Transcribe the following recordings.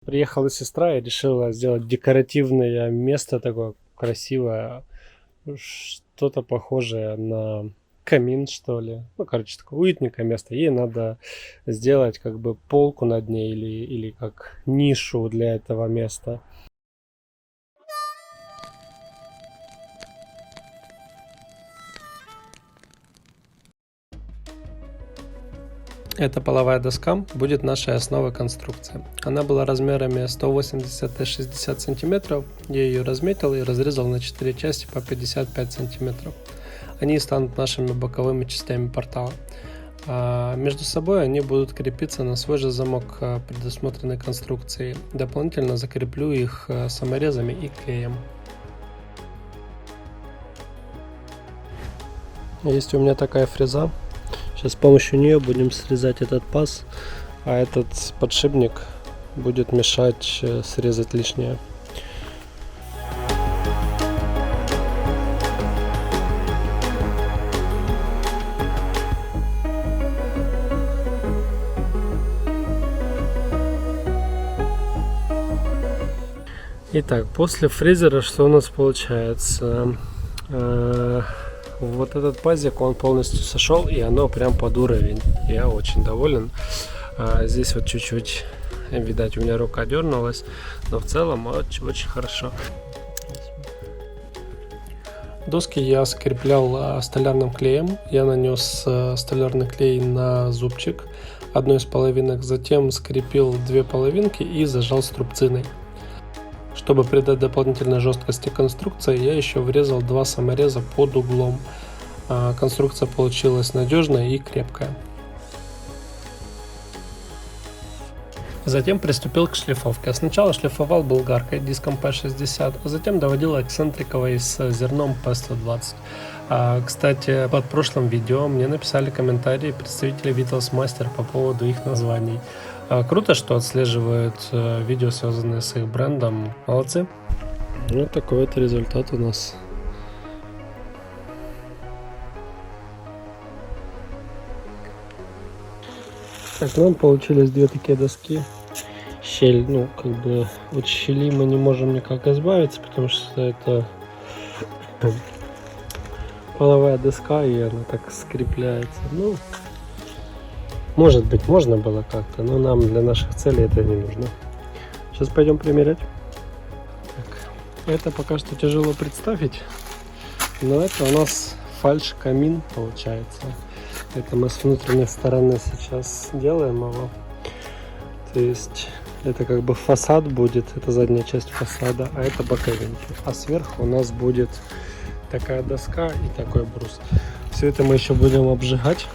Приехала сестра и решила сделать декоративное место такое красивое, что-то похожее на камин, что ли. Ну, короче, такое уютненькое место. Ей надо сделать как бы полку над ней или как нишу для этого места. Эта половая доска будет нашей основой конструкции. Она была размерами 180 и 60 сантиметров. Я ее разметил и разрезал на 4 части по 55 сантиметров. Они станут нашими боковыми частями портала. А между собой они будут крепиться на свой же замок предусмотренной конструкции. Дополнительно закреплю их саморезами и клеем. Есть у меня такая фреза. Сейчас с помощью нее будем срезать этот паз, а этот подшипник будет мешать срезать лишнее. Итак, после фрезера что у нас получается? Вот этот пазик, он полностью сошел, и оно прям под уровень. Я очень доволен. Здесь вот чуть-чуть, видать, у меня рука дернулась, но в целом очень хорошо. Доски я скреплял столярным клеем. Я нанес столярный клей на зубчик одной из половинок, затем скрепил две половинки и зажал струбциной. Чтобы придать дополнительной жесткости конструкции, я еще врезал два самореза под углом. Конструкция получилась надежная и крепкая. Затем приступил к шлифовке. Сначала шлифовал болгаркой диском P60, а затем доводил эксцентриковой с зерном P120. Кстати, под прошлым видео мне написали комментарии представители Vitals Master по поводу их названий. Круто, что отслеживают видео, связанные с их брендом. Молодцы. Вот такой вот результат у нас. Так, нам получились две такие доски. Щель, ну, как бы от щели мы не можем никак избавиться, потому что это половая доска, и она так скрепляется. Ну, может быть, можно было как-то, но нам для наших целей это не нужно. Сейчас пойдем примерять. Так, это пока что тяжело представить, но это у нас фальш-камин получается. Это мы с внутренней стороны сейчас делаем его. То есть это как бы фасад будет, это задняя часть фасада, а это боковинки. А сверху у нас будет такая доска и такой брус. Все это мы еще будем обжигать.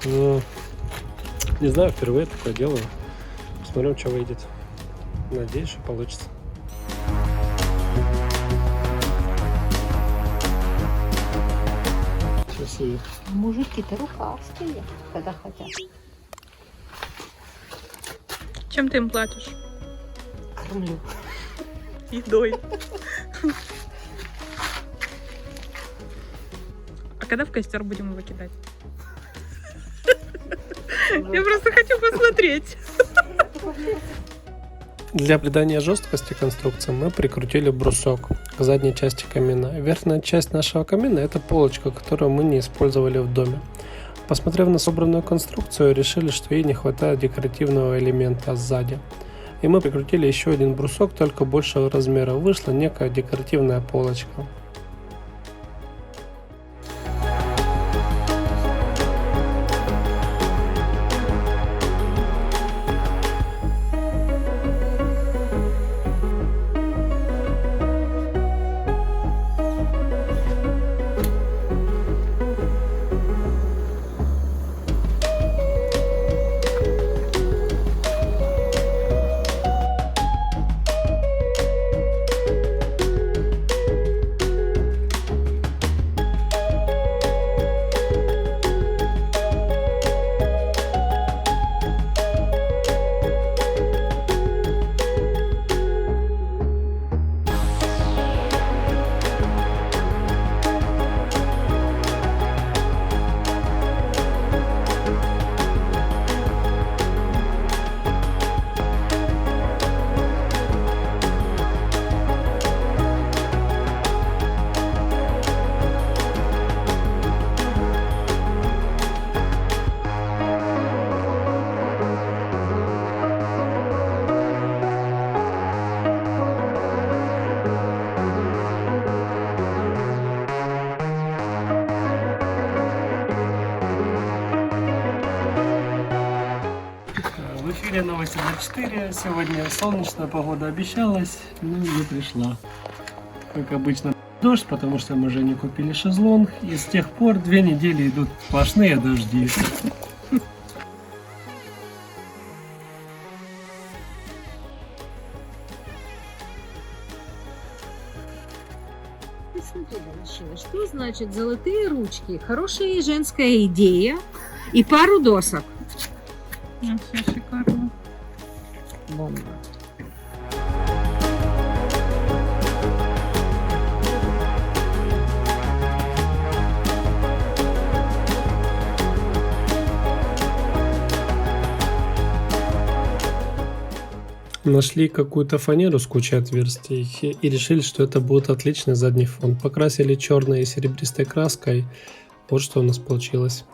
Ну, не знаю, впервые такое делаю. Посмотрим, что выйдет. Надеюсь, что получится. Сейчас и... Мужики-то рукастые, когда хотят. Чем ты им платишь? Кормлю. Едой. А когда в костер будем его кидать? Я просто хочу посмотреть. Для придания жесткости конструкции мы прикрутили брусок к задней части камина. Верхняя часть нашего камина — это полочка, которую мы не использовали в доме. Посмотрев на собранную конструкцию, решили, что ей не хватает декоративного элемента сзади. И мы прикрутили еще один брусок, только большего размера. Вышла некая декоративная полочка. Серия новости 24. Сегодня солнечная погода обещалась, но не пришла. Как обычно, дождь, потому что мы же не купили шезлонг. И с тех пор 2 недели идут сплошные дожди. Что значит золотые ручки? Хорошая женская идея и пару досок. Ну, все шикарно. Бомба. Нашли какую-то фанеру с кучей отверстий и решили, что это будет отличный задний фон. Покрасили черной и серебристой краской. Вот что у нас получилось.